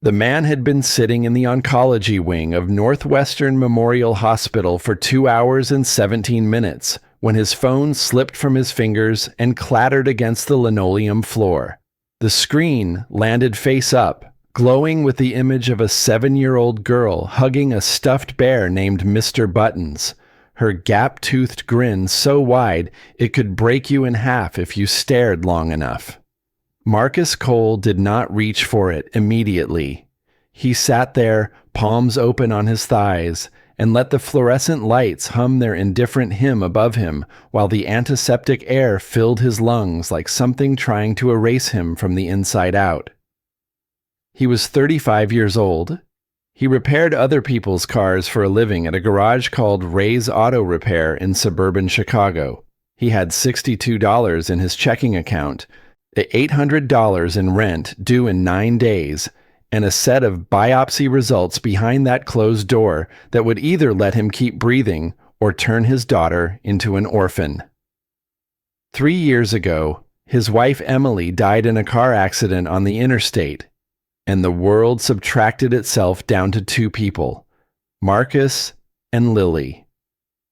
The man had been sitting in the oncology wing of Northwestern Memorial Hospital for 2 hours and 17 minutes when his phone slipped from his fingers and clattered against the linoleum floor. The screen landed face up, glowing with the image of a 7-year-old girl hugging a stuffed bear named Mr. Buttons, her gap-toothed grin so wide it could break you in half if you stared long enough. Marcus Cole did not reach for it immediately. He sat there, palms open on his thighs, and let the fluorescent lights hum their indifferent hymn above him while the antiseptic air filled his lungs like something trying to erase him from the inside out. He was 35 years old. He repaired other people's cars for a living at a garage called Ray's Auto Repair in suburban Chicago. He had $62 in his checking account, $800 in rent due in 9 days, and a set of biopsy results behind that closed door that would either let him keep breathing or turn his daughter into an orphan. 3 years ago, his wife Emily died in a car accident on the interstate, and the world subtracted itself down to 2 people, Marcus and Lily.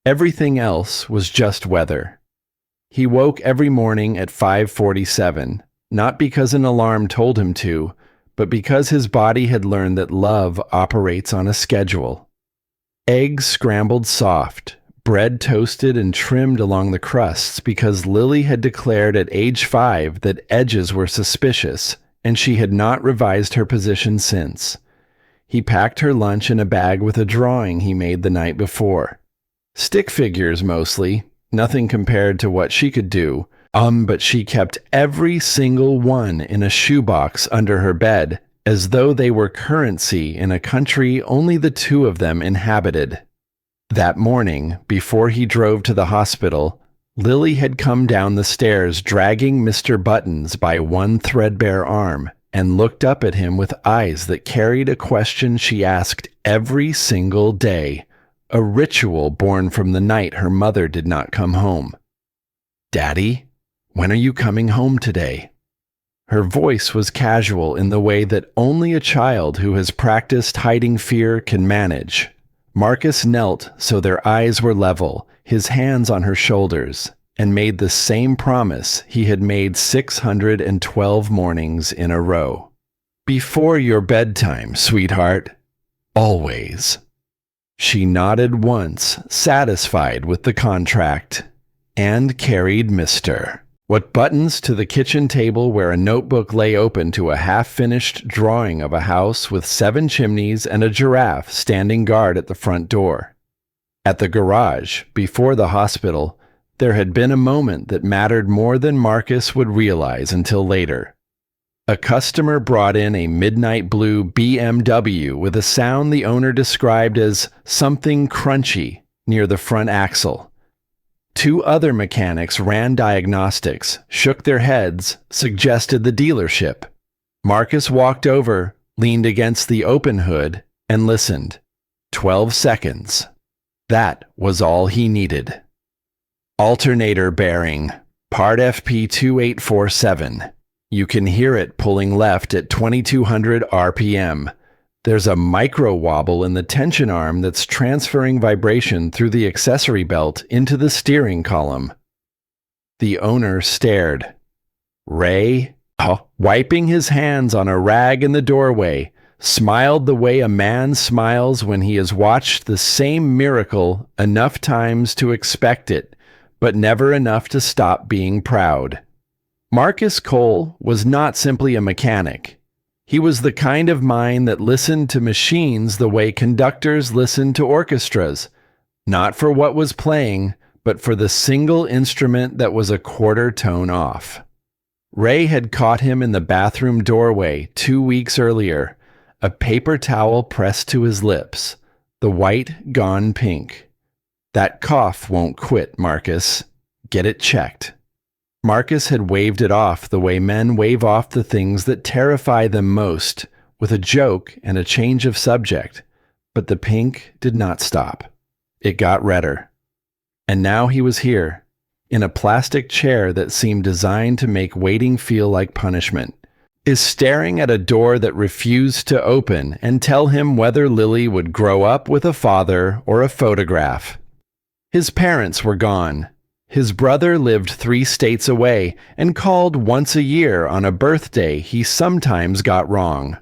Everything else was just weather. He woke every morning at 5:47, not because an alarm told him to, but because his body had learned that love operates on a schedule. Eggs scrambled soft, bread toasted and trimmed along the crusts because Lily had declared at age 5 that edges were suspicious, and she had not revised her position since. He packed her lunch in a bag with a drawing he made the night before. Stick figures mostly, nothing compared to what she could do, but she kept every single one in a shoebox under her bed, as though they were currency in a country only the 2 of them inhabited. That morning, before he drove to the hospital, Lily had come down the stairs dragging Mr. Buttons by one threadbare arm and looked up at him with eyes that carried a question she asked every single day, a ritual born from the night her mother did not come home. "Daddy, when are you coming home today?" Her voice was casual in the way that only a child who has practiced hiding fear can manage. Marcus knelt so their eyes were level, his hands on her shoulders, and made the same promise he had made 612 mornings in a row. "Before your bedtime, sweetheart. Always." She nodded once, satisfied with the contract, and carried Mr. Buttons to the kitchen table where a notebook lay open to a half-finished drawing of a house with 7 chimneys and a giraffe standing guard at the front door. At the garage, before the hospital, there had been a moment that mattered more than Marcus would realize until later. A customer brought in a midnight blue BMW with a sound the owner described as something crunchy near the front axle. 2 other mechanics ran diagnostics, shook their heads, suggested the dealership. Marcus walked over, leaned against the open hood, and listened. 12 seconds. That was all he needed. Alternator bearing, part FP2847. You can hear it pulling left at 2200 RPM. There's a micro wobble in the tension arm that's transferring vibration through the accessory belt into the steering column. The owner stared. Ray, wiping his hands on a rag in the doorway, smiled the way a man smiles when he has watched the same miracle enough times to expect it, but never enough to stop being proud. Marcus Cole was not simply a mechanic. He was the kind of mind that listened to machines the way conductors listen to orchestras, not for what was playing, but for the single instrument that was a quarter tone off. Ray had caught him in the bathroom doorway 2 weeks earlier, a paper towel pressed to his lips, the white gone pink. "That cough won't quit, Marcus. Get it checked." Marcus had waved it off the way men wave off the things that terrify them most, with a joke and a change of subject, but the pink did not stop. It got redder. And now he was here, in a plastic chair that seemed designed to make waiting feel like punishment, is staring at a door that refused to open and tell him whether Lily would grow up with a father or a photograph. His parents were gone. His brother lived 3 states away and called once a year on a birthday he sometimes got wrong.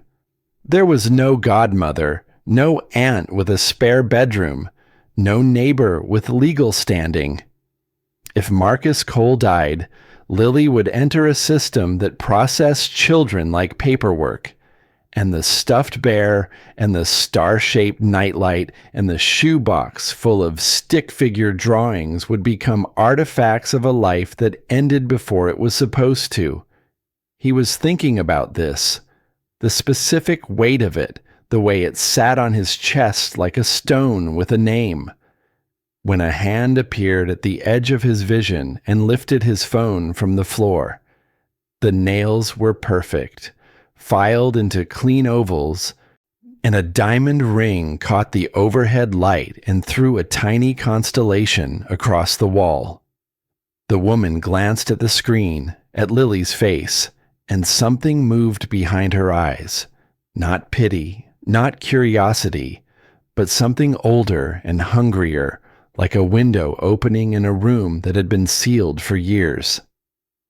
There was no godmother, no aunt with a spare bedroom, no neighbor with legal standing. If Marcus Cole died, Lily would enter a system that processed children like paperwork, and the stuffed bear and the star-shaped nightlight and the shoebox full of stick figure drawings would become artifacts of a life that ended before it was supposed to. He was thinking about this, the specific weight of it, the way it sat on his chest like a stone with a name, when a hand appeared at the edge of his vision and lifted his phone from the floor. The nails were perfect, filed into clean ovals, and a diamond ring caught the overhead light and threw a tiny constellation across the wall. The woman glanced at the screen, at Lily's face, and something moved behind her eyes. Not pity, not curiosity, but something older and hungrier, like a window opening in a room that had been sealed for years.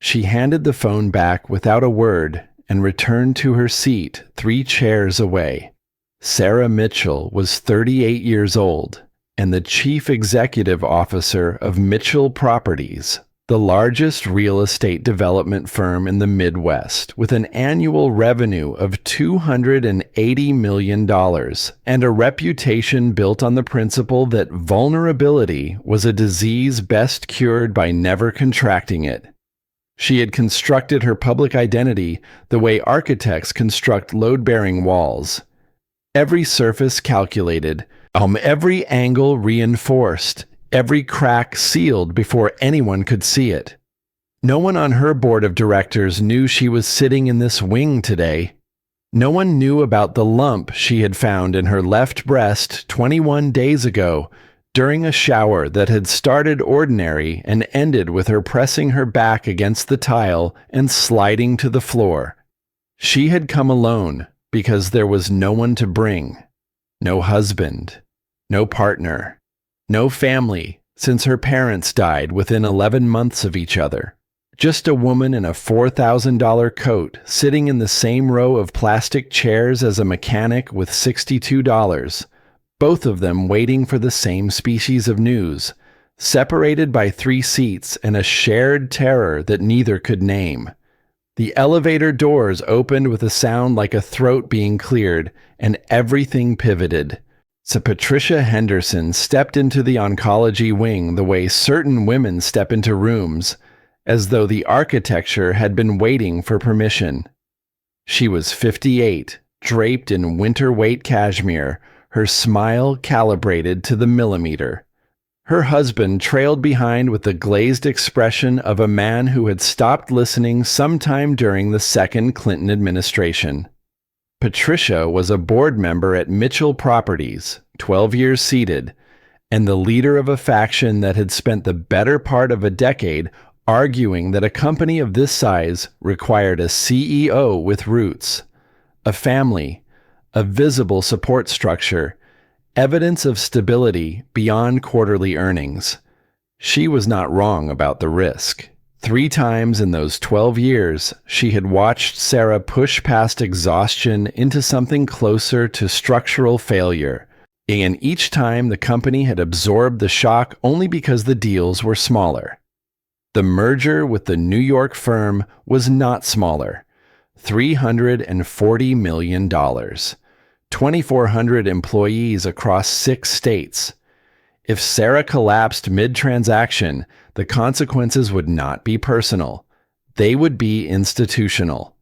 She handed the phone back without a word and returned to her seat 3 chairs away. Sarah Mitchell was 38 years old and the chief executive officer of Mitchell Properties, the largest real estate development firm in the Midwest, with an annual revenue of $280 million and a reputation built on the principle that vulnerability was a disease best cured by never contracting it. She had constructed her public identity the way architects construct load-bearing walls. Every surface calculated, every angle reinforced, every crack sealed before anyone could see it. No one on her board of directors knew she was sitting in this wing today. No one knew about the lump she had found in her left breast 21 days ago during a shower that had started ordinary and ended with her pressing her back against the tile and sliding to the floor. She had come alone because there was no one to bring. No husband, no partner, no family, since her parents died within 11 months of each other. Just a woman in a $4,000 coat sitting in the same row of plastic chairs as a mechanic with $62, both of them waiting for the same species of news, separated by 3 seats and a shared terror that neither could name. The elevator doors opened with a sound like a throat being cleared, and everything pivoted. So Patricia Henderson stepped into the oncology wing the way certain women step into rooms, as though the architecture had been waiting for permission. She was 58, draped in winter weight cashmere, her smile calibrated to the millimeter. Her husband trailed behind with the glazed expression of a man who had stopped listening sometime during the second Clinton administration. Patricia was a board member at Mitchell Properties, 12 years seated, and the leader of a faction that had spent the better part of a decade arguing that a company of this size required a CEO with roots, a family, a visible support structure, evidence of stability beyond quarterly earnings. She was not wrong about the risk. 3 times in those 12 years, she had watched Sarah push past exhaustion into something closer to structural failure, and each time the company had absorbed the shock only because the deals were smaller. The merger with the New York firm was not smaller. $340 million. 2,400 employees across 6 states. If Sarah collapsed mid-transaction, the consequences would not be personal. They would be institutional.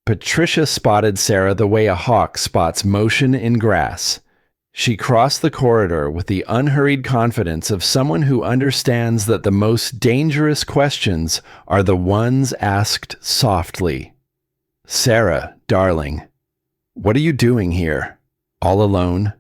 Patricia spotted Sarah the way a hawk spots motion in grass. She crossed the corridor with the unhurried confidence of someone who understands that the most dangerous questions are the ones asked softly. "Sarah, darling, what are you doing here? All alone?"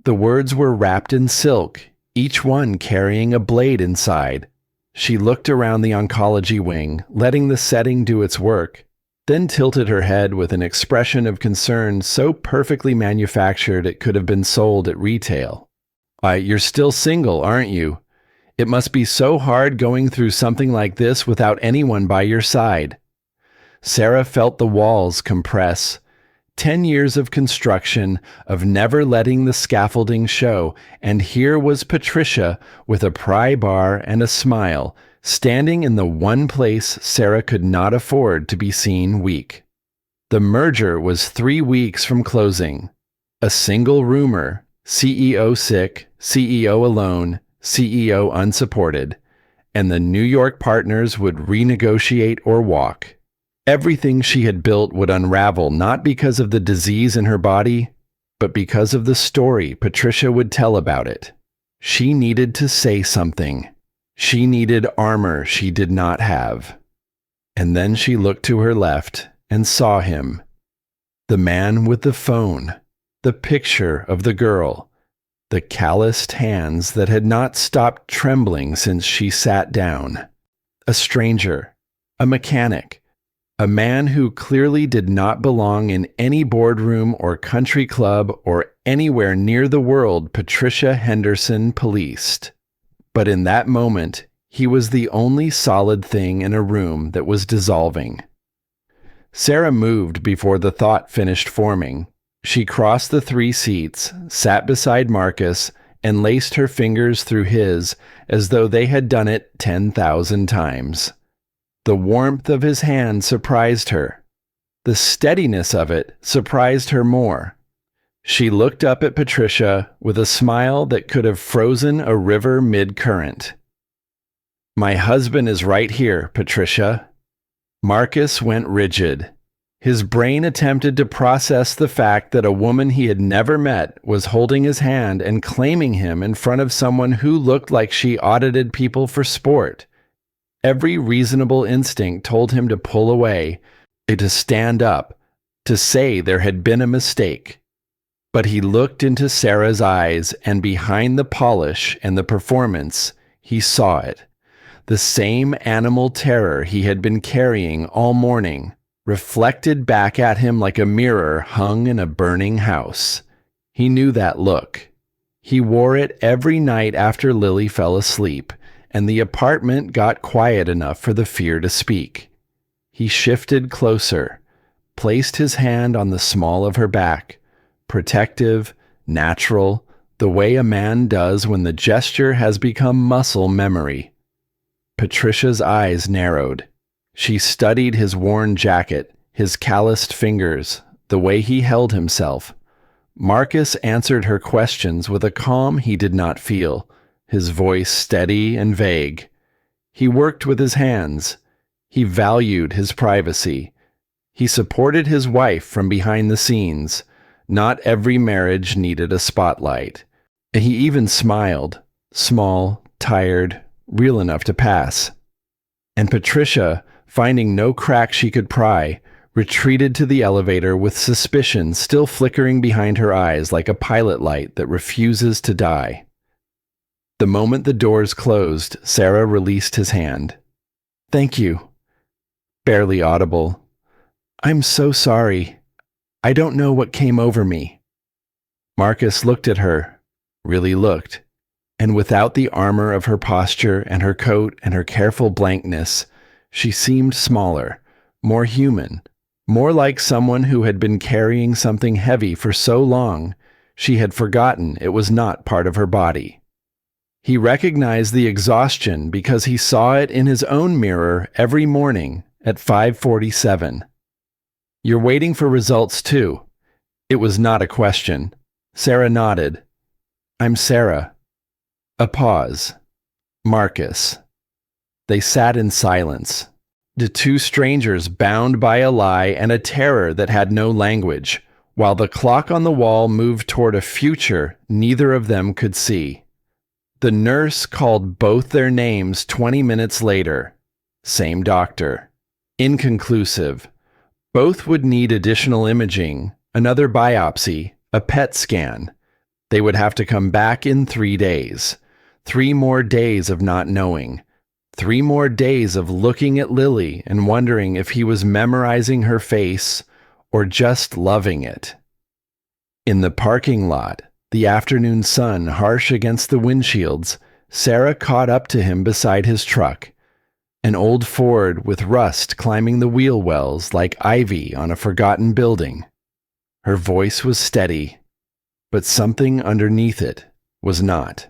The words were wrapped in silk, each one carrying a blade inside. She looked around the oncology wing, letting the setting do its work. then tilted her head with an expression of concern so perfectly manufactured it could have been sold at retail. You're still single, aren't you? It must be so hard going through something like this without anyone by your side." Sarah felt the walls compress. 10 years of construction, of never letting the scaffolding show, and here was Patricia with a pry bar and a smile, standing in the one place Sarah could not afford to be seen weak. The merger was 3 weeks from closing. A single rumor: CEO sick, CEO alone, CEO unsupported, and the New York partners would renegotiate or walk. Everything she had built would unravel, not because of the disease in her body, but because of the story Patricia would tell about it. She needed to say something. She needed armor she did not have. And then she looked to her left and saw him. The man with the phone, the picture of the girl, the calloused hands that had not stopped trembling since she sat down. A stranger, a mechanic, a man who clearly did not belong in any boardroom or country club or anywhere near the world Patricia Henderson policed. But in that moment, he was the only solid thing in a room that was dissolving. Sarah moved before the thought finished forming. She crossed the 3 seats, sat beside Marcus, and laced her fingers through his as though they had done it 10,000 times. The warmth of his hand surprised her. The steadiness of it surprised her more. She looked up at Patricia with a smile that could have frozen a river mid-current. "My husband is right here, Patricia." Marcus went rigid. His brain attempted to process the fact that a woman he had never met was holding his hand and claiming him in front of someone who looked like she audited people for sport. Every reasonable instinct told him to pull away, to stand up, to say there had been a mistake. But he looked into Sarah's eyes, and behind the polish and the performance, he saw it. The same animal terror he had been carrying all morning, reflected back at him like a mirror hung in a burning house. He knew that look. He wore it every night after Lily fell asleep, and the apartment got quiet enough for the fear to speak. He shifted closer, placed his hand on the small of her back, protective, natural, the way a man does when the gesture has become muscle memory. Patricia's eyes narrowed. She studied his worn jacket, his calloused fingers, the way he held himself. Marcus answered her questions with a calm he did not feel, his voice steady and vague. He worked with his hands. He valued his privacy. He supported his wife from behind the scenes. Not every marriage needed a spotlight. And he even smiled, small, tired, real enough to pass. And Patricia, finding no crack she could pry, retreated to the elevator with suspicion still flickering behind her eyes like a pilot light that refuses to die. The moment the doors closed, Sarah released his hand. "Thank you." Barely audible. "I'm so sorry. I don't know what came over me." Marcus looked at her, really looked, and without the armor of her posture and her coat and her careful blankness, she seemed smaller, more human, more like someone who had been carrying something heavy for so long she had forgotten it was not part of her body. He recognized the exhaustion because he saw it in his own mirror every morning at 5:47. "You're waiting for results too." It was not a question. Sarah nodded. "I'm Sarah." A pause. Marcus. They sat in silence. The 2 strangers bound by a lie and a terror that had no language, while the clock on the wall moved toward a future neither of them could see. The nurse called both their names 20 minutes later. Same doctor. Inconclusive. Both would need additional imaging, another biopsy, a PET scan. They would have to come back in 3 days. 3 more days of not knowing. 3 more days of looking at Lily and wondering if he was memorizing her face or just loving it. In the parking lot, the afternoon sun harsh against the windshields, Sarah caught up to him beside his truck, an old Ford with rust climbing the wheel wells like ivy on a forgotten building. Her voice was steady, but something underneath it was not.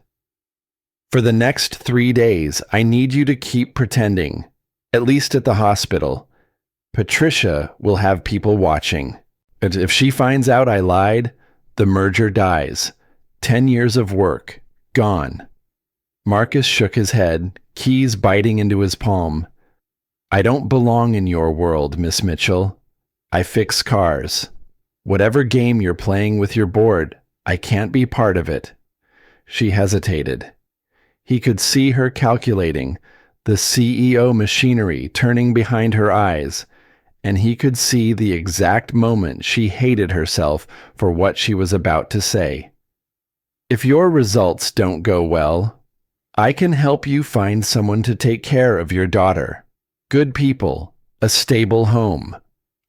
For the next 3 days, I need you to keep pretending, at least at the hospital. Patricia will have people watching. And if she finds out I lied, the merger dies. 10 years of work, gone. Marcus shook his head, keys biting into his palm. I don't belong in your world, Miss Mitchell. I fix cars. Whatever game you're playing with your board, I can't be part of it. She hesitated. He could see her calculating, the CEO machinery turning behind her eyes, and he could see the exact moment she hated herself for what she was about to say. If your results don't go well, I can help you find someone to take care of your daughter. Good people, a stable home.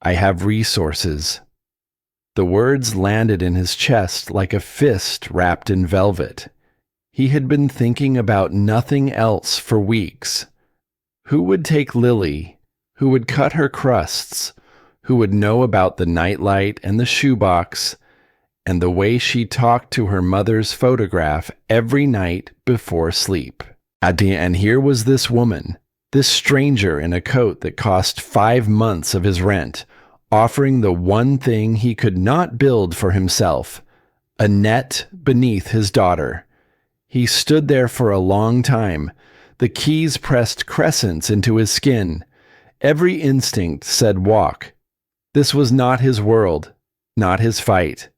I have resources. The words landed in his chest like a fist wrapped in velvet. He had been thinking about nothing else for weeks. Who would take Lily? Who would cut her crusts? Who would know about the nightlight and the shoebox and the way she talked to her mother's photograph every night before sleep? And here was this woman, this stranger in a coat that cost 5 months of his rent, offering the one thing he could not build for himself, a net beneath his daughter. He stood there for a long time, the keys pressed crescents into his skin. Every instinct said walk. This was not his world, not his fight.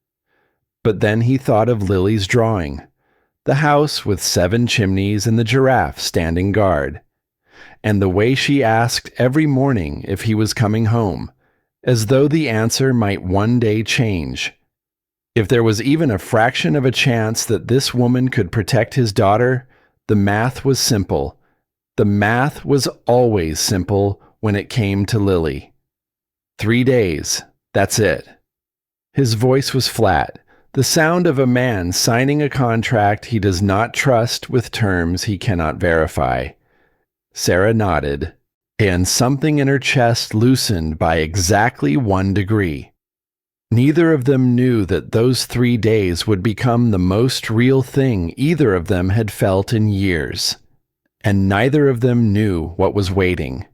But then he thought of Lily's drawing, the house with 7 chimneys and the giraffe standing guard, and the way she asked every morning if he was coming home, as though the answer might one day change. If there was even a fraction of a chance that this woman could protect his daughter, the math was simple. The math was always simple when it came to Lily. 3 days, that's it. His voice was flat, the sound of a man signing a contract he does not trust with terms he cannot verify. Sarah nodded, and something in her chest loosened by exactly 1 degree. Neither of them knew that those 3 days would become the most real thing either of them had felt in years. And neither of them knew what was waiting.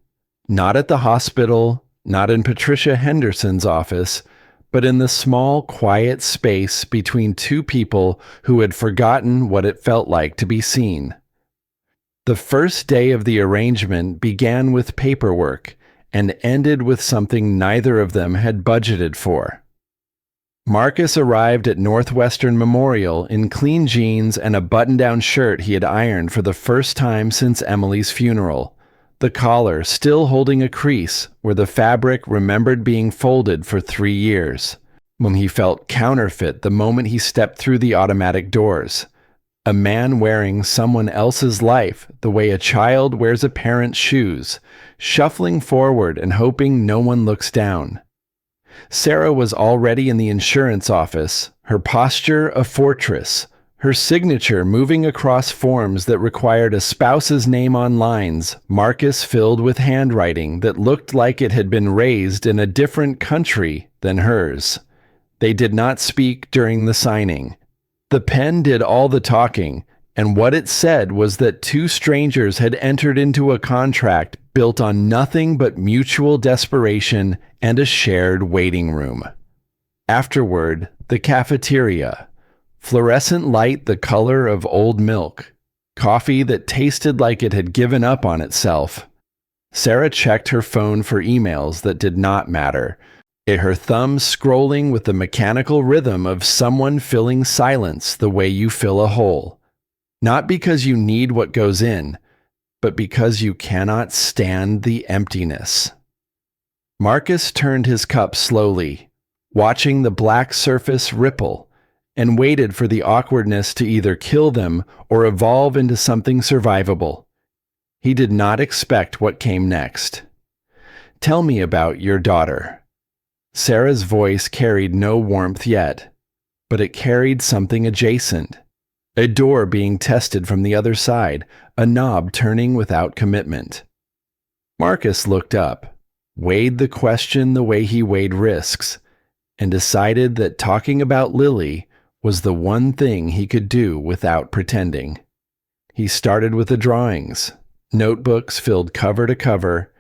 Not at the hospital, not in Patricia Henderson's office, but in the small, quiet space between 2 people who had forgotten what it felt like to be seen. The first day of the arrangement began with paperwork and ended with something neither of them had budgeted for. Marcus arrived at Northwestern Memorial in clean jeans and a button-down shirt he had ironed for the first time since Emily's funeral, the collar still holding a crease where the fabric remembered being folded for 3 years. He felt counterfeit the moment he stepped through the automatic doors. A man wearing someone else's life the way a child wears a parent's shoes, shuffling forward and hoping no one looks down. Sarah was already in the insurance office, her posture a fortress, her signature moving across forms that required a spouse's name on lines Marcus filled with handwriting that looked like it had been raised in a different country than hers. They did not speak during the signing. The pen did all the talking, and what it said was that 2 strangers had entered into a contract built on nothing but mutual desperation and a shared waiting room. Afterward, the cafeteria. Fluorescent light the color of old milk. Coffee that tasted like it had given up on itself. Sarah checked her phone for emails that did not matter, her thumb scrolling with the mechanical rhythm of someone filling silence the way you fill a hole. Not because you need what goes in, but because you cannot stand the emptiness. Marcus turned his cup slowly, watching the black surface ripple, and waited for the awkwardness to either kill them or evolve into something survivable. He did not expect what came next. "Tell me about your daughter." Sarah's voice carried no warmth yet, but it carried something adjacent. A door being tested from the other side, a knob turning without commitment. Marcus looked up, weighed the question the way he weighed risks, and decided that talking about Lily was the one thing he could do without pretending. He started with the drawings, notebooks filled cover to cover,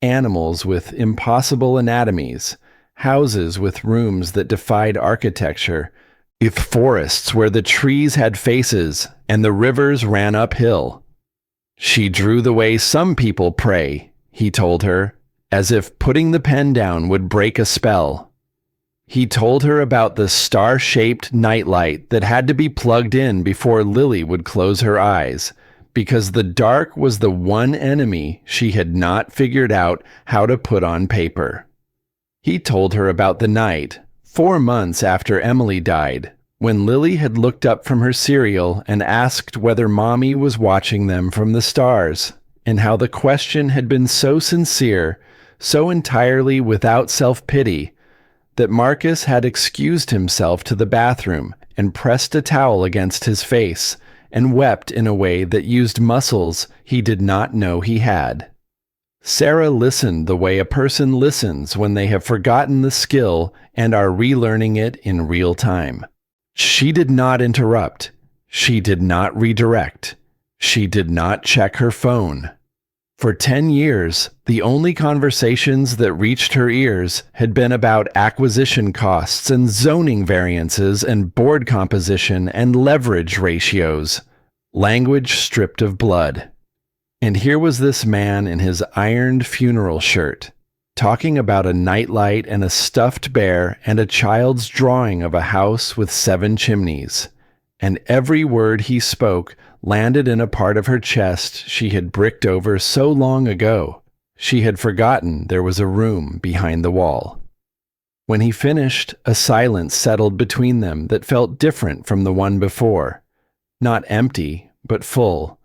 animals with impossible anatomies, houses with rooms that defied architecture, with forests where the trees had faces and the rivers ran uphill. "She drew the way some people pray," he told her, as if putting the pen down would break a spell. He told her about the star-shaped nightlight that had to be plugged in before Lily would close her eyes, because the dark was the one enemy she had not figured out how to put on paper. He told her about the night, 4 months after Emily died, when Lily had looked up from her cereal and asked whether Mommy was watching them from the stars, and how the question had been so sincere, so entirely without self-pity, that Marcus had excused himself to the bathroom and pressed a towel against his face and wept in a way that used muscles he did not know he had. Sarah listened the way a person listens when they have forgotten the skill and are relearning it in real time. She did not interrupt. She did not redirect. She did not check her phone. For 10 years, the only conversations that reached her ears had been about acquisition costs and zoning variances and board composition and leverage ratios, language stripped of blood. And here was this man in his ironed funeral shirt, talking about a nightlight and a stuffed bear and a child's drawing of a house with 7 chimneys, and every word he spoke landed in a part of her chest she had bricked over so long ago, she had forgotten there was a room behind the wall. When he finished, a silence settled between them that felt different from the one before, not empty, but full,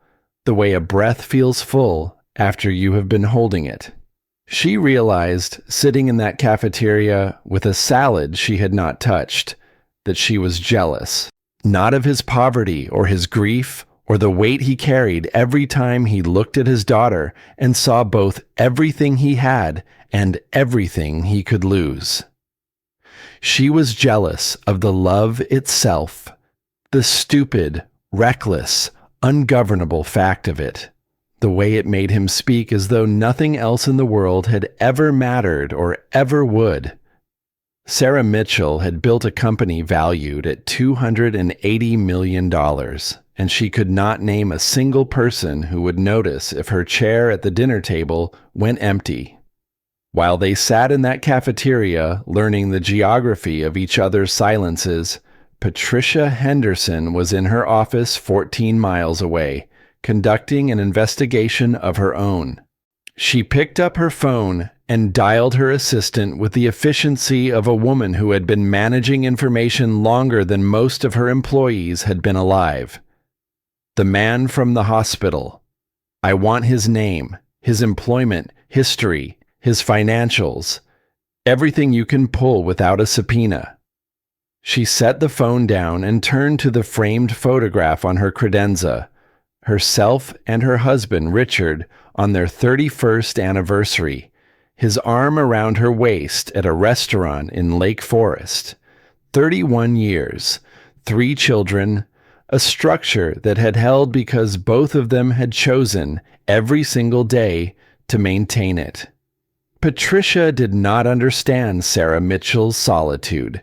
the way a breath feels full after you have been holding it. She realized, sitting in that cafeteria with a salad she had not touched, that she was jealous, not of his poverty or his grief or the weight he carried every time he looked at his daughter and saw both everything he had and everything he could lose. She was jealous of the love itself, the stupid, reckless, ungovernable fact of it, the way it made him speak as though nothing else in the world had ever mattered or ever would. Sarah Mitchell had built a company valued at $280 million, and she could not name a single person who would notice if her chair at the dinner table went empty. While they sat in that cafeteria learning the geography of each other's silences, Patricia Henderson was in her office 14 miles away, conducting an investigation of her own. She picked up her phone and dialed her assistant with the efficiency of a woman who had been managing information longer than most of her employees had been alive. "The man from the hospital. I want his name, his employment, history, his financials, everything you can pull without a subpoena." She set the phone down and turned to the framed photograph on her credenza, herself and her husband, Richard, on their 31st anniversary, his arm around her waist at a restaurant in Lake Forest. 31 years, 3 children, a structure that had held because both of them had chosen every single day to maintain it. Patricia did not understand Sarah Mitchell's solitude.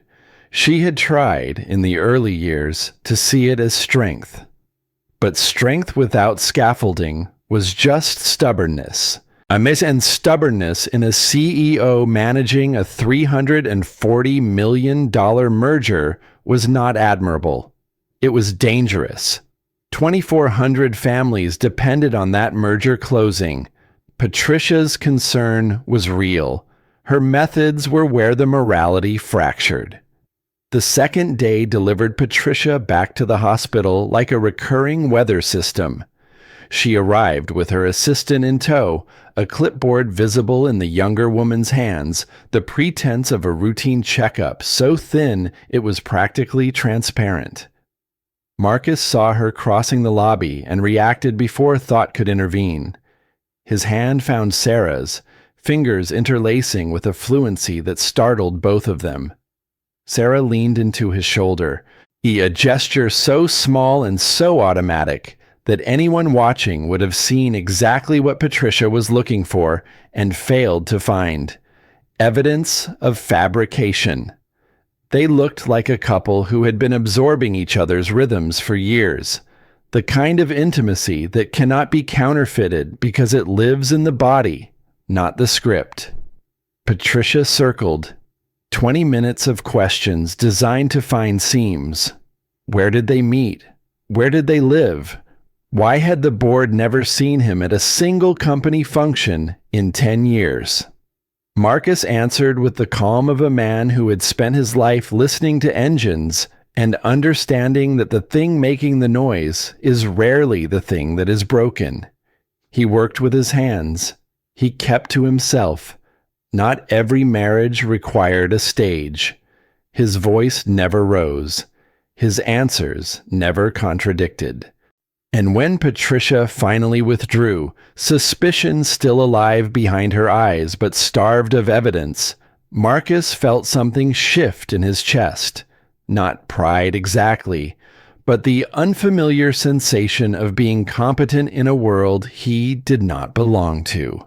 She had tried, in the early years, to see it as strength. But strength without scaffolding was just stubbornness. And stubbornness in a CEO managing a $340 million merger was not admirable. It was dangerous. 2,400 families depended on that merger closing. Patricia's concern was real. Her methods were where the morality fractured. The second day delivered Patricia back to the hospital like a recurring weather system. She arrived with her assistant in tow, a clipboard visible in the younger woman's hands, the pretense of a routine checkup so thin it was practically transparent. Marcus saw her crossing the lobby and reacted before thought could intervene. His hand found Sarah's, fingers interlacing with a fluency that startled both of them. Sarah leaned into his shoulder, a gesture so small and so automatic that anyone watching would have seen exactly what Patricia was looking for and failed to find: evidence of fabrication. They looked like a couple who had been absorbing each other's rhythms for years, the kind of intimacy that cannot be counterfeited because it lives in the body, not the script. Patricia circled. 20 minutes of questions designed to find seams. Where did they meet? Where did they live? Why had the board never seen him at a single company function in 10 years? Marcus answered with the calm of a man who had spent his life listening to engines and understanding that the thing making the noise is rarely the thing that is broken. He worked with his hands. He kept to himself. Not every marriage required a stage. His voice never rose. His answers never contradicted. And when Patricia finally withdrew, suspicion still alive behind her eyes but starved of evidence, Marcus felt something shift in his chest. Not pride exactly, but the unfamiliar sensation of being competent in a world he did not belong to.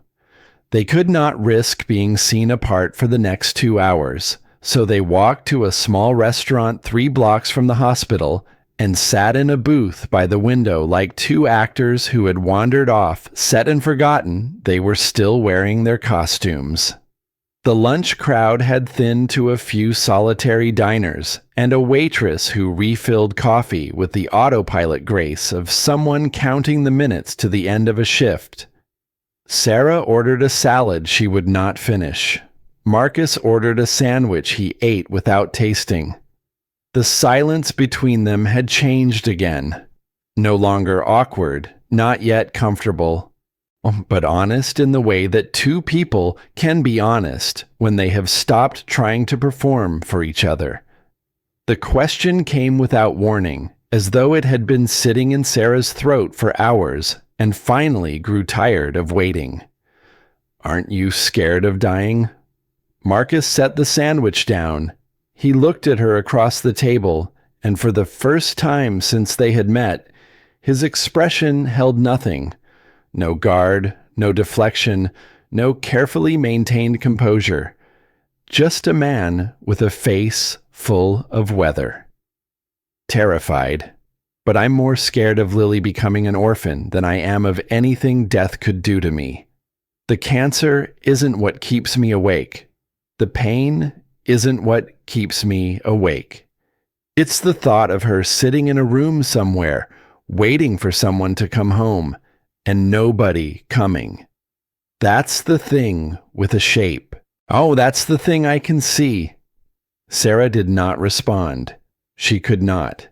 They could not risk being seen apart for the next 2 hours, so they walked to a small restaurant 3 blocks from the hospital and sat in a booth by the window like 2 actors who had wandered off, set and forgotten they were still wearing their costumes. The lunch crowd had thinned to a few solitary diners, and a waitress who refilled coffee with the autopilot grace of someone counting the minutes to the end of a shift. Sarah ordered a salad she would not finish. Marcus ordered a sandwich he ate without tasting. The silence between them had changed again. No longer awkward, not yet comfortable, but honest in the way that 2 people can be honest when they have stopped trying to perform for each other. The question came without warning, as though it had been sitting in Sarah's throat for hours and finally grew tired of waiting. "Aren't you scared of dying?" Marcus set the sandwich down. He looked at her across the table, and for the first time since they had met, his expression held nothing. No guard, no deflection, no carefully maintained composure. Just a man with a face full of weather. Terrified. But I'm more scared of Lily becoming an orphan than I am of anything death could do to me. The cancer isn't what keeps me awake. The pain isn't what keeps me awake. It's the thought of her sitting in a room somewhere, waiting for someone to come home, and nobody coming. That's the thing with a shape. Oh, that's the thing I can see. Sarah did not respond. She could not.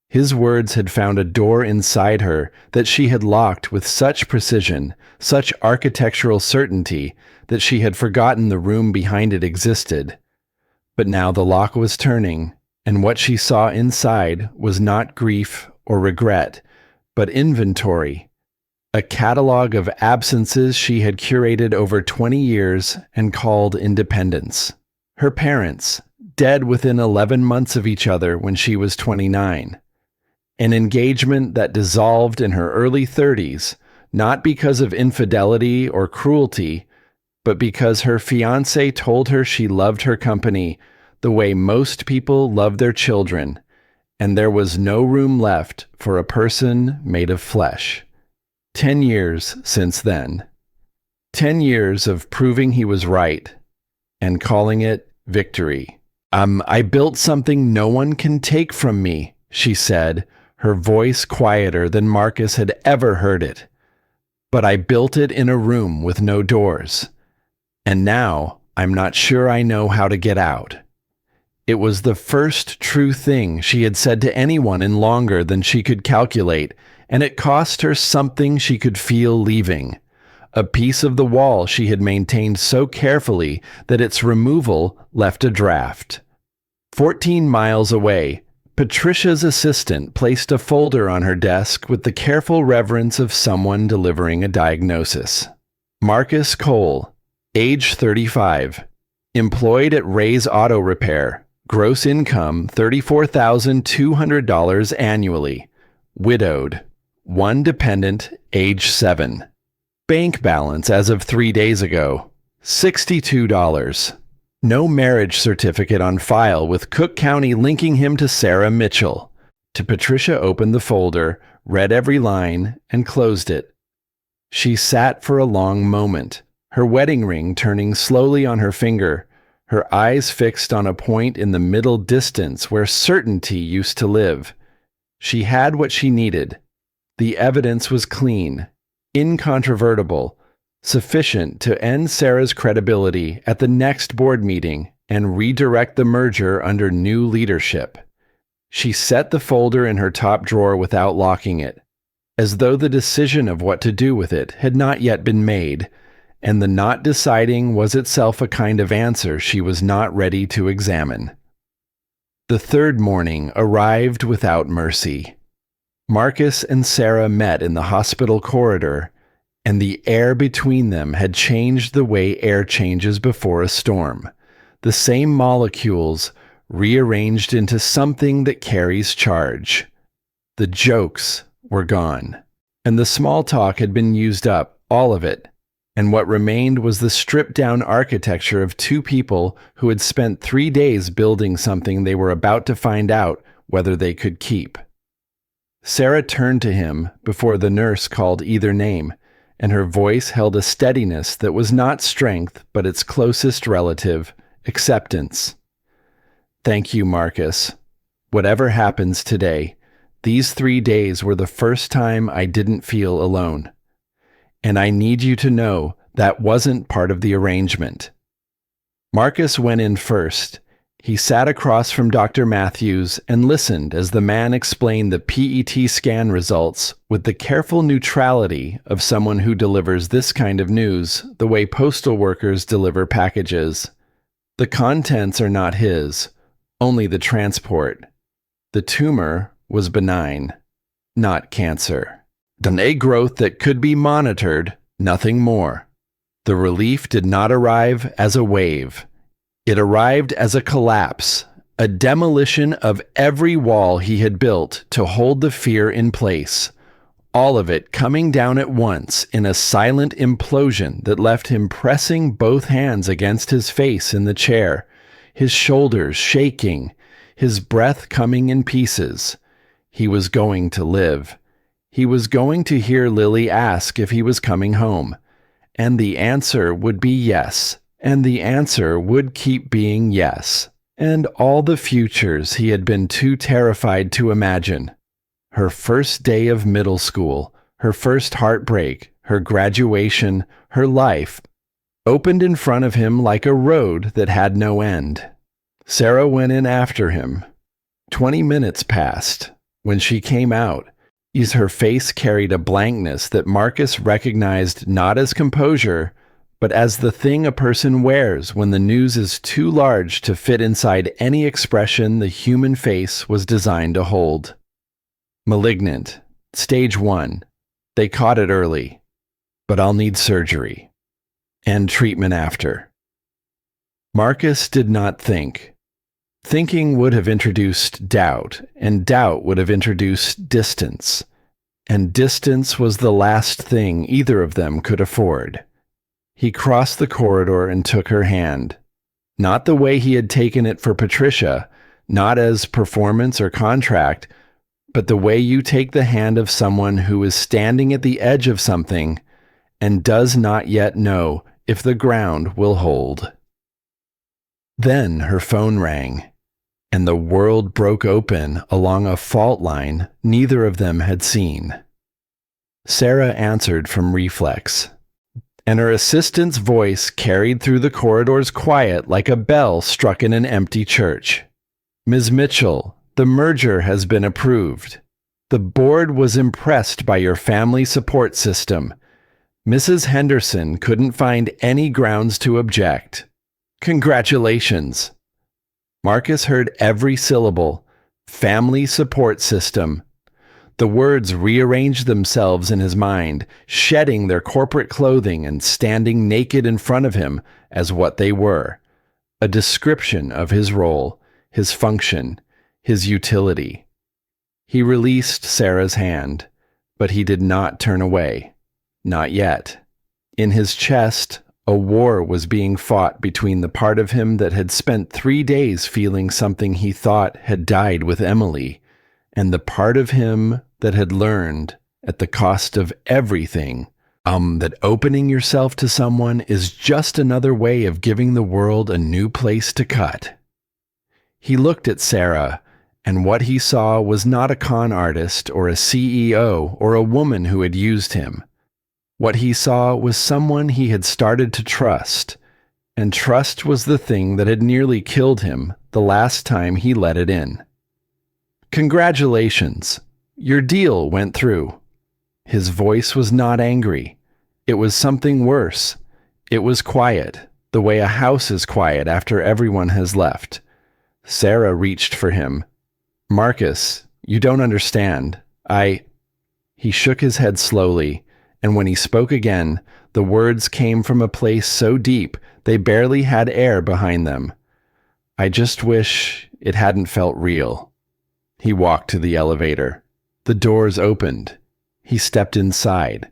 His words had found a door inside her that she had locked with such precision, such architectural certainty, that she had forgotten the room behind it existed. But now the lock was turning, and what she saw inside was not grief or regret, but inventory, a catalog of absences she had curated over 20 years and called independence. Her parents, dead within 11 months of each other when she was 29. An engagement that dissolved in her early 30s, not because of infidelity or cruelty, but because her fiancé told her she loved her company the way most people love their children, and there was no room left for a person made of flesh. 10 years since then. 10 years of proving he was right and calling it victory. I built something no one can take from me, she said, her voice quieter than Marcus had ever heard it. But I built it in a room with no doors. And now I'm not sure I know how to get out. It was the first true thing she had said to anyone in longer than she could calculate, and it cost her something she could feel leaving. A piece of the wall she had maintained so carefully that its removal left a draft. 14 miles away, Patricia's assistant placed a folder on her desk with the careful reverence of someone delivering a diagnosis. Marcus Cole, age 35, employed at Ray's Auto Repair, gross income $34,200 annually, widowed, one dependent, age 7. Bank balance as of 3 days ago, $62. No marriage certificate on file with Cook County linking him to Sarah Mitchell. Patricia opened the folder, read every line, and closed it. She sat for a long moment, her wedding ring turning slowly on her finger, her eyes fixed on a point in the middle distance where certainty used to live. She had what she needed. The evidence was clean, incontrovertible, sufficient to end Sarah's credibility at the next board meeting and redirect the merger under new leadership. She set the folder in her top drawer without locking it, as though the decision of what to do with it had not yet been made, and the not deciding was itself a kind of answer she was not ready to examine. The third morning arrived without mercy. Marcus and Sarah met in the hospital corridor, and the air between them had changed the way air changes before a storm. The same molecules rearranged into something that carries charge. The jokes were gone, and the small talk had been used up, all of it, and what remained was the stripped-down architecture of two people who had spent 3 days building something they were about to find out whether they could keep. Sarah turned to him before the nurse called either name, and her voice held a steadiness that was not strength but its closest relative, acceptance. Thank you, Marcus. Whatever happens today, these 3 days were the first time I didn't feel alone. And I need you to know that wasn't part of the arrangement. Marcus went in first. He sat across from Dr. Matthews and listened as the man explained the PET scan results with the careful neutrality of someone who delivers this kind of news the way postal workers deliver packages. The contents are not his, only the transport. The tumor was benign, not cancer. An egg growth that could be monitored, nothing more. The relief did not arrive as a wave. It arrived as a collapse, a demolition of every wall he had built to hold the fear in place, all of it coming down at once in a silent implosion that left him pressing both hands against his face in the chair, his shoulders shaking, his breath coming in pieces. He was going to live. He was going to hear Lily ask if he was coming home, and the answer would be yes, and the answer would keep being yes, and all the futures he had been too terrified to imagine. Her first day of middle school, her first heartbreak, her graduation, her life, opened in front of him like a road that had no end. Sarah went in after him. 20 minutes passed. When she came out, her face carried a blankness that Marcus recognized not as composure, but as the thing a person wears when the news is too large to fit inside any expression the human face was designed to hold. Malignant. Stage 1. They caught it early. But I'll need surgery. And treatment after. Marcus did not think. Thinking would have introduced doubt, and doubt would have introduced distance. And distance was the last thing either of them could afford. He crossed the corridor and took her hand. Not the way he had taken it for Patricia, not as performance or contract, but the way you take the hand of someone who is standing at the edge of something and does not yet know if the ground will hold. Then her phone rang, and the world broke open along a fault line neither of them had seen. Sarah answered from reflex, and her assistant's voice carried through the corridor's quiet like a bell struck in an empty church. Ms. Mitchell, the merger has been approved. The board was impressed by your family support system. Mrs. Henderson couldn't find any grounds to object. Congratulations. Marcus heard every syllable. Family support system. The words rearranged themselves in his mind, shedding their corporate clothing and standing naked in front of him as what they were. A description of his role, his function, his utility. He released Sarah's hand, but he did not turn away. Not yet. In his chest, a war was being fought between the part of him that had spent 3 days feeling something he thought had died with Emily, and the part of him that had learned, at the cost of everything, that opening yourself to someone is just another way of giving the world a new place to cut. He looked at Sarah, and what he saw was not a con artist or a CEO or a woman who had used him. What he saw was someone he had started to trust, and trust was the thing that had nearly killed him the last time he let it in. Congratulations. Your deal went through. His voice was not angry. It was something worse. It was quiet, the way a house is quiet after everyone has left. Sarah reached for him. Marcus, you don't understand. He shook his head slowly, and when he spoke again, the words came from a place so deep they barely had air behind them. I just wish it hadn't felt real. He walked to the elevator. The doors opened. He stepped inside.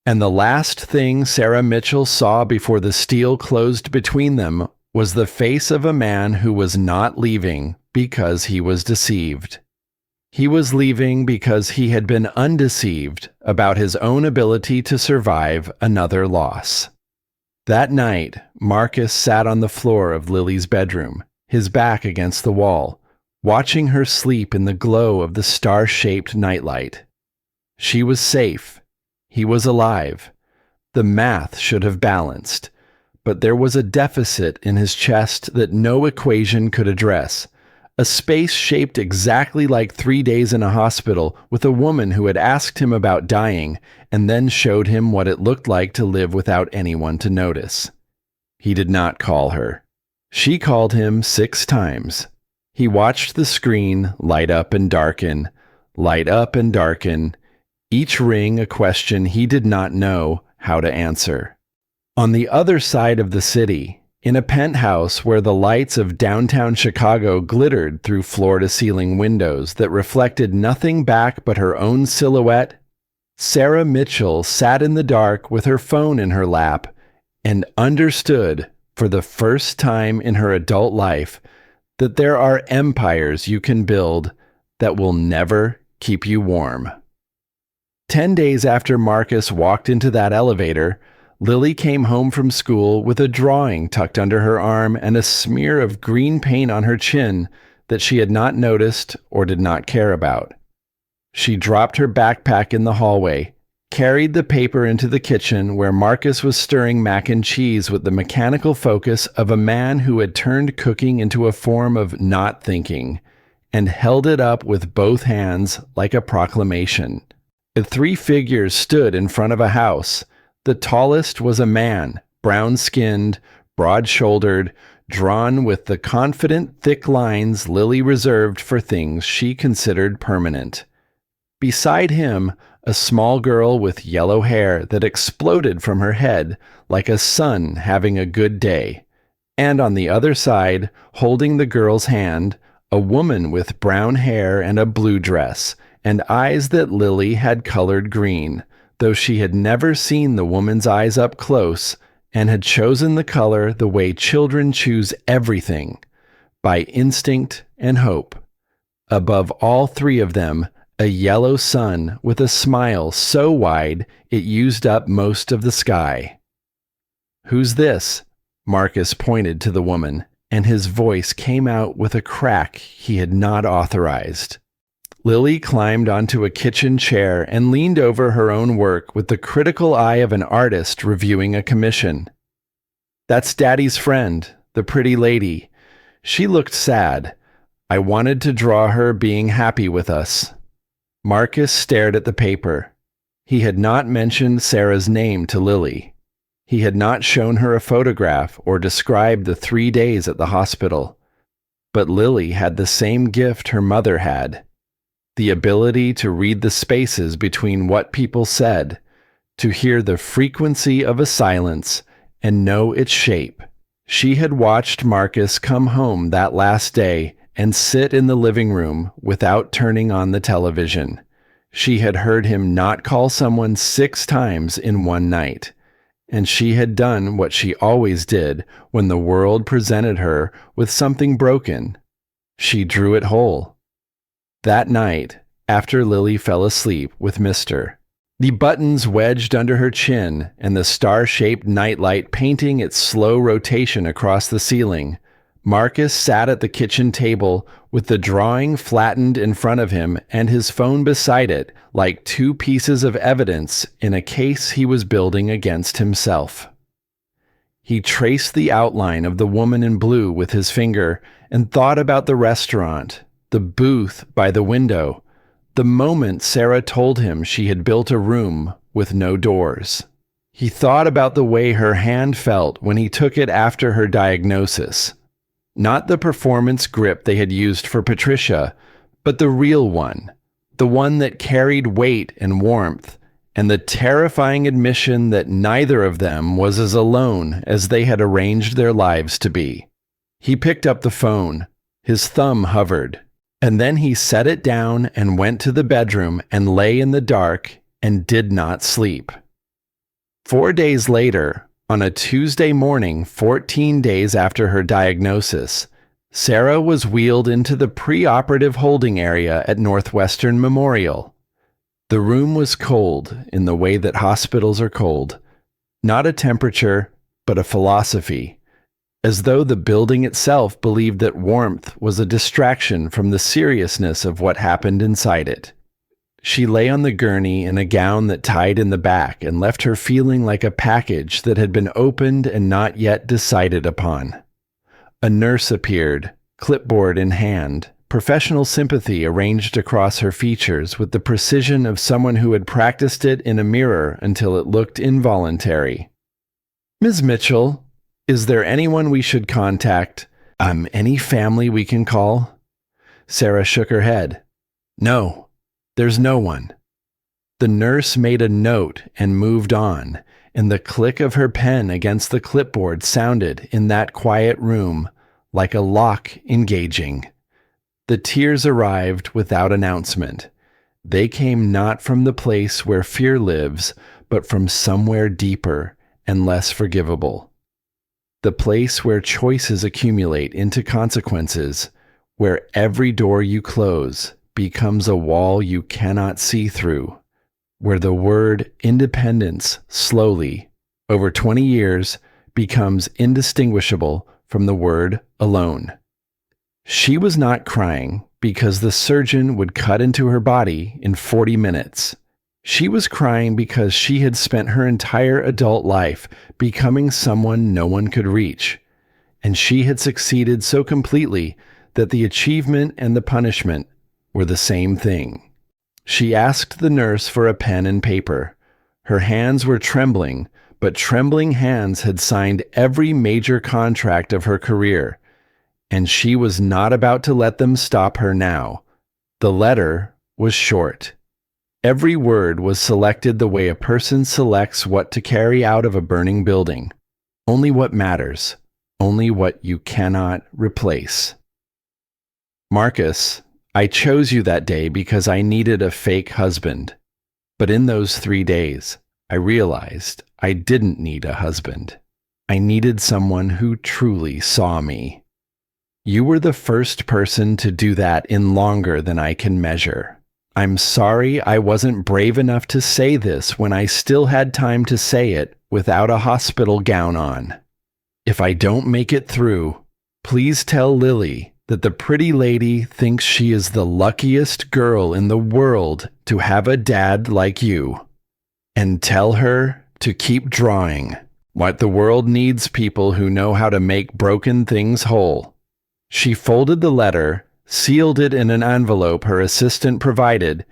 And the last thing Sarah Mitchell saw before the steel closed between them was the face of a man who was not leaving because he was deceived. He was leaving because he had been undeceived about his own ability to survive another loss. That night, Marcus sat on the floor of Lily's bedroom, his back against the wall, watching her sleep in the glow of the star-shaped nightlight. She was safe. He was alive. The math should have balanced, but there was a deficit in his chest that no equation could address. A space shaped exactly like 3 days in a hospital with a woman who had asked him about dying and then showed him what it looked like to live without anyone to notice. He did not call her. She called him 6 times. He watched the screen light up and darken, each ring a question he did not know how to answer. On the other side of the city, in a penthouse where the lights of downtown Chicago glittered through floor-to-ceiling windows that reflected nothing back but her own silhouette, Sarah Mitchell sat in the dark with her phone in her lap and understood, for the first time in her adult life, that there are empires you can build that will never keep you warm. 10 days after Marcus walked into that elevator, Lily came home from school with a drawing tucked under her arm and a smear of green paint on her chin that she had not noticed or did not care about. She dropped her backpack in the hallway, carried the paper into the kitchen where Marcus was stirring mac and cheese with the mechanical focus of a man who had turned cooking into a form of not thinking, and held it up with both hands like a proclamation. The 3 figures stood in front of a house. The tallest was a man, brown-skinned, broad-shouldered, drawn with the confident, thick lines Lily reserved for things she considered permanent. Beside him, a small girl with yellow hair that exploded from her head like a sun having a good day. And on the other side, holding the girl's hand, a woman with brown hair and a blue dress, and eyes that Lily had colored green, though she had never seen the woman's eyes up close and had chosen the color the way children choose everything, by instinct and hope. Above all 3 of them, a yellow sun with a smile so wide it used up most of the sky. "Who's this?" Marcus pointed to the woman, and his voice came out with a crack he had not authorized. Lily climbed onto a kitchen chair and leaned over her own work with the critical eye of an artist reviewing a commission. "That's Daddy's friend, the pretty lady. She looked sad. I wanted to draw her being happy with us." Marcus stared at the paper. He had not mentioned Sarah's name to Lily. He had not shown her a photograph or described the 3 days at the hospital. But Lily had the same gift her mother had: the ability to read the spaces between what people said, to hear the frequency of a silence and know its shape. She had watched Marcus come home that last day and sit in the living room without turning on the television. She had heard him not call someone 6 times in one night, and she had done what she always did when the world presented her with something broken. She drew it whole. That night, after Lily fell asleep with Mr. the buttons wedged under her chin and the star-shaped nightlight painting its slow rotation across the ceiling, Marcus sat at the kitchen table with the drawing flattened in front of him and his phone beside it like 2 pieces of evidence in a case he was building against himself. He traced the outline of the woman in blue with his finger and thought about the restaurant, the booth by the window, the moment Sarah told him she had built a room with no doors. He thought about the way her hand felt when he took it after her diagnosis. Not the performance grip they had used for Patricia, but the real one, the one that carried weight and warmth, and the terrifying admission that neither of them was as alone as they had arranged their lives to be. He picked up the phone. His thumb hovered, and then he set it down and went to the bedroom and lay in the dark and did not sleep. 4 days later, on a Tuesday morning 14 days after her diagnosis, Sarah was wheeled into the preoperative holding area at Northwestern Memorial. The room was cold in the way that hospitals are cold. Not a temperature, but a philosophy, as though the building itself believed that warmth was a distraction from the seriousness of what happened inside it. She lay on the gurney in a gown that tied in the back and left her feeling like a package that had been opened and not yet decided upon. A nurse appeared, clipboard in hand, professional sympathy arranged across her features with the precision of someone who had practiced it in a mirror until it looked involuntary. "Ms. Mitchell, is there anyone we should contact? Any family we can call?" Sarah shook her head. "No. There's no one." The nurse made a note and moved on, and the click of her pen against the clipboard sounded in that quiet room like a lock engaging. The tears arrived without announcement. They came not from the place where fear lives, but from somewhere deeper and less forgivable. The place where choices accumulate into consequences, where every door you close becomes a wall you cannot see through, where the word independence slowly, over 20 years, becomes indistinguishable from the word alone. She was not crying because the surgeon would cut into her body in 40 minutes. She was crying because she had spent her entire adult life becoming someone no one could reach, and she had succeeded so completely that the achievement and the punishment were the same thing. She asked the nurse for a pen and paper. Her hands were trembling, but trembling hands had signed every major contract of her career, and she was not about to let them stop her now. The letter was short. Every word was selected the way a person selects what to carry out of a burning building. Only what matters, only what you cannot replace. "Marcus, I chose you that day because I needed a fake husband. But in those 3 days, I realized I didn't need a husband. I needed someone who truly saw me. You were the first person to do that in longer than I can measure. I'm sorry I wasn't brave enough to say this when I still had time to say it without a hospital gown on. If I don't make it through, please tell Lily that the pretty lady thinks she is the luckiest girl in the world to have a dad like you. And tell her to keep drawing. What the world needs people who know how to make broken things whole." She folded the letter, sealed it in an envelope her assistant provided,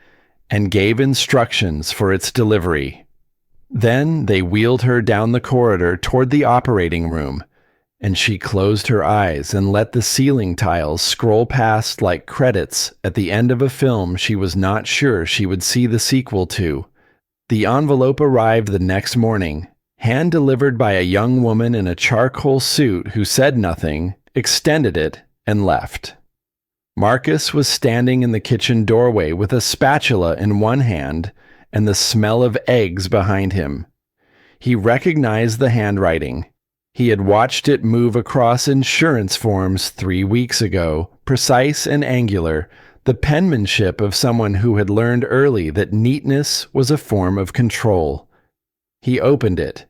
and gave instructions for its delivery. Then they wheeled her down the corridor toward the operating room, and she closed her eyes and let the ceiling tiles scroll past like credits at the end of a film she was not sure she would see the sequel to. The envelope arrived the next morning, hand-delivered by a young woman in a charcoal suit who said nothing, extended it, and left. Marcus was standing in the kitchen doorway with a spatula in one hand and the smell of eggs behind him. He recognized the handwriting. He had watched it move across insurance forms 3 weeks ago, precise and angular, the penmanship of someone who had learned early that neatness was a form of control. He opened it,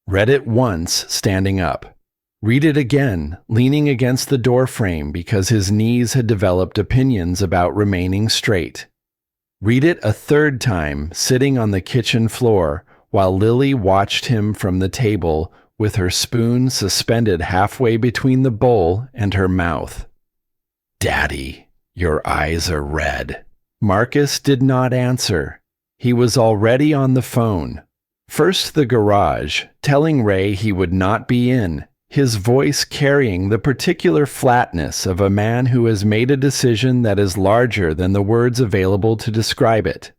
read it once standing up, read it again leaning against the doorframe because his knees had developed opinions about remaining straight. Read it a third time sitting on the kitchen floor while Lily watched him from the table with her spoon suspended halfway between the bowl and her mouth. "Daddy, your eyes are red." Marcus did not answer. He was already on the phone. First the garage, telling Ray he would not be in, his voice carrying the particular flatness of a man who has made a decision that is larger than the words available to describe it.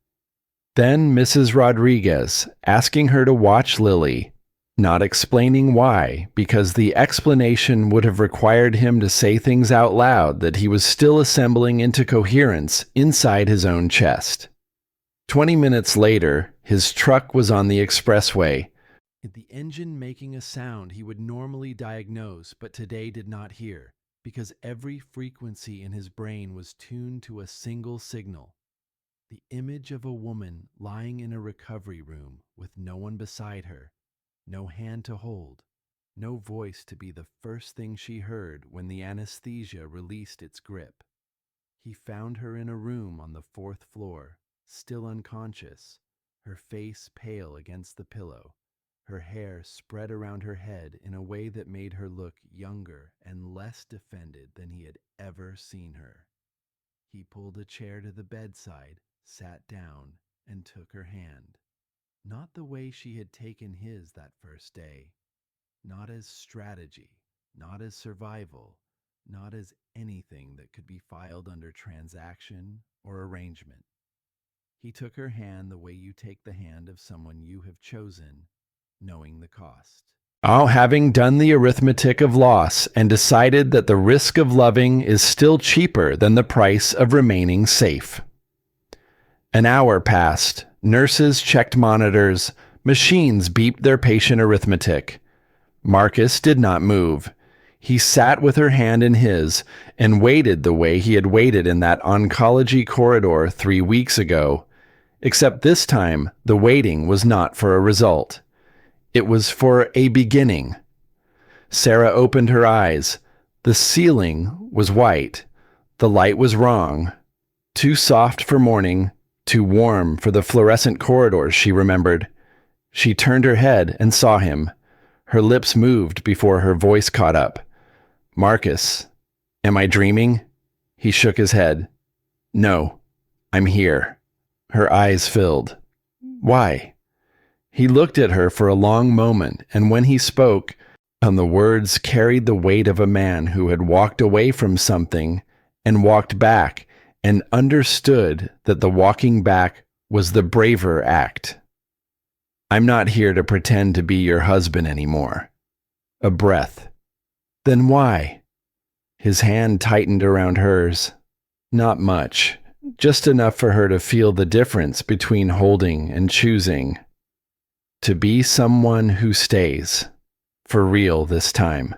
Then Mrs. Rodriguez, asking her to watch Lily, not explaining why, because the explanation would have required him to say things out loud that he was still assembling into coherence inside his own chest. 20 minutes later, his truck was on the expressway, the engine making a sound he would normally diagnose but today did not hear, because every frequency in his brain was tuned to a single signal. The image of a woman lying in a recovery room with no one beside her, no hand to hold, no voice to be the first thing she heard when the anesthesia released its grip. He found her in a room on the 4th floor, still unconscious, her face pale against the pillow, her hair spread around her head in a way that made her look younger and less defended than he had ever seen her. He pulled a chair to the bedside, sat down, and took her hand. Not the way she had taken his that first day. Not as strategy, not as survival, not as anything that could be filed under transaction or arrangement. He took her hand the way you take the hand of someone you have chosen, knowing the cost. Having done the arithmetic of loss and decided that the risk of loving is still cheaper than the price of remaining safe. An hour passed. Nurses checked monitors. Machines beeped their patient arithmetic. Marcus did not move. He sat with her hand in his and waited the way he had waited in that oncology corridor 3 weeks ago. Except this time, the waiting was not for a result. It was for a beginning. Sarah opened her eyes. The ceiling was white. The light was wrong. Too soft for morning, too warm for the fluorescent corridors, she remembered. She turned her head and saw him. Her lips moved before her voice caught up. "Marcus, am I dreaming?" He shook his head. "No, I'm here." Her eyes filled. "Why?" He looked at her for a long moment, and when he spoke, the words carried the weight of a man who had walked away from something and walked back and understood that the walking back was the braver act. "I'm not here to pretend to be your husband anymore." A breath. "Then why?" His hand tightened around hers. Not much, just enough for her to feel the difference between holding and choosing. To be someone who stays. For real this time.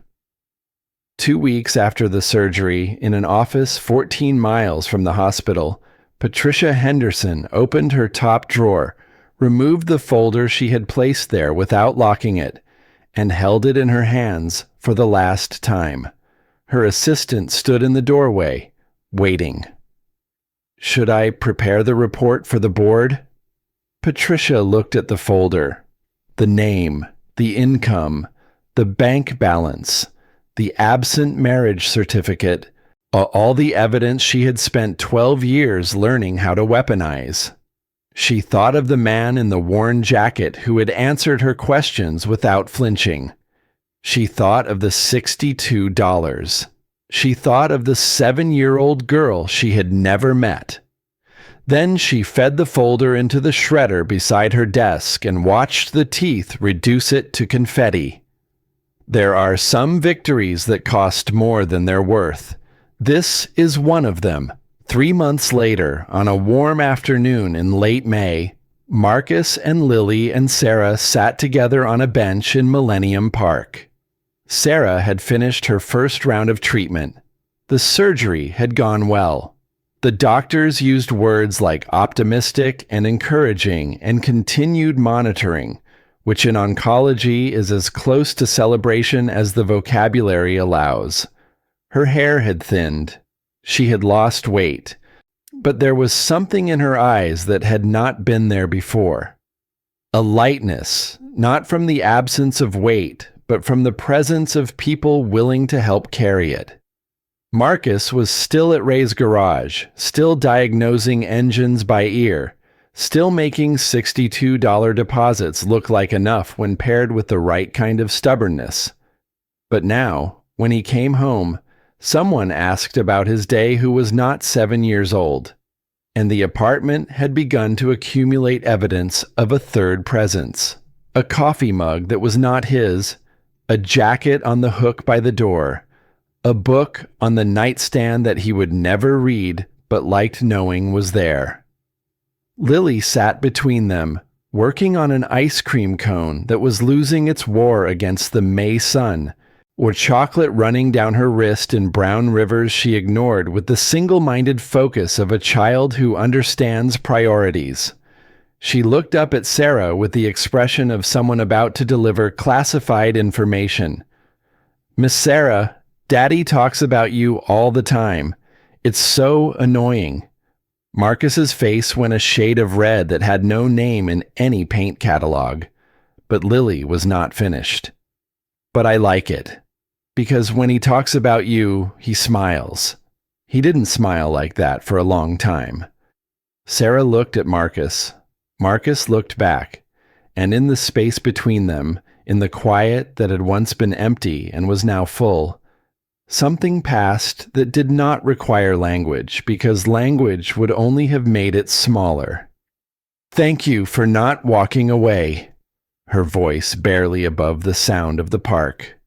2 weeks after the surgery, in an office 14 miles from the hospital, Patricia Henderson opened her top drawer, removed the folder she had placed there without locking it, and held it in her hands for the last time. Her assistant stood in the doorway, waiting. "Should I prepare the report for the board?" Patricia looked at the folder. The name, the income, the bank balance, the absent marriage certificate, All the evidence she had spent 12 years learning how to weaponize. She thought of the man in the worn jacket who had answered her questions without flinching. She thought of the $62. She thought of the 7-year-old girl she had never met. Then she fed the folder into the shredder beside her desk and watched the teeth reduce it to confetti. There are some victories that cost more than their worth. This is one of them. 3 months later, on a warm afternoon in late May, Marcus and Lily and Sarah sat together on a bench in Millennium Park. Sarah had finished her first round of treatment. The surgery had gone well. The doctors used words like optimistic and encouraging and continued monitoring, which in oncology is as close to celebration as the vocabulary allows. Her hair had thinned. She had lost weight, but there was something in her eyes that had not been there before. A lightness, not from the absence of weight, but from the presence of people willing to help carry it. Marcus was still at Ray's garage, still diagnosing engines by ear, still making $62 deposits look like enough when paired with the right kind of stubbornness. But now, when he came home, someone asked about his day who was not 7 years old, and the apartment had begun to accumulate evidence of a third presence. A coffee mug that was not his, a jacket on the hook by the door, a book on the nightstand that he would never read but liked knowing was there. Lily sat between them, working on an ice cream cone that was losing its war against the May sun, or chocolate running down her wrist in brown rivers she ignored with the single-minded focus of a child who understands priorities. She looked up at Sarah with the expression of someone about to deliver classified information. "Miss Sarah, Daddy talks about you all the time. It's so annoying." Marcus's face went a shade of red that had no name in any paint catalog, but Lily was not finished. "But I like it. Because when he talks about you, he smiles. He didn't smile like that for a long time." Sarah looked at Marcus. Marcus looked back, and in the space between them, in the quiet that had once been empty and was now full, something passed that did not require language, because language would only have made it smaller. "Thank you for not walking away," her voice barely above the sound of the park.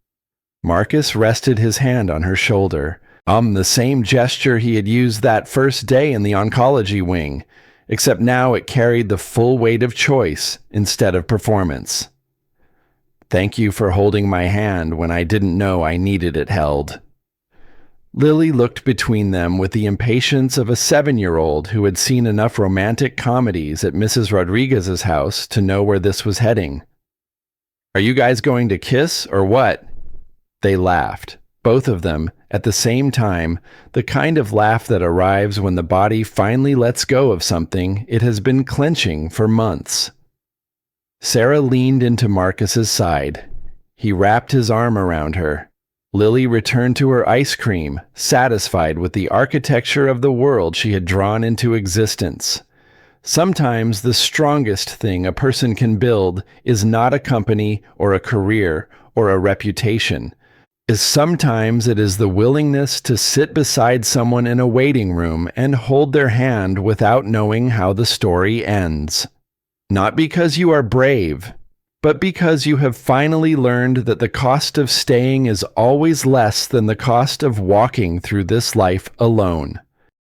Marcus rested his hand on her shoulder, the same gesture he had used that first day in the oncology wing, except now it carried the full weight of choice instead of performance. "Thank you for holding my hand when I didn't know I needed it held." Lily looked between them with the impatience of a 7-year-old who had seen enough romantic comedies at Mrs. Rodriguez's house to know where this was heading. "Are you guys going to kiss or what?" They laughed, both of them, at the same time, the kind of laugh that arrives when the body finally lets go of something it has been clenching for months. Sarah leaned into Marcus's side. He wrapped his arm around her. Lily returned to her ice cream, satisfied with the architecture of the world she had drawn into existence. Sometimes the strongest thing a person can build is not a company or a career or a reputation. Sometimes it is the willingness to sit beside someone in a waiting room and hold their hand without knowing how the story ends. Not because you are brave, but because you have finally learned that the cost of staying is always less than the cost of walking through this life alone.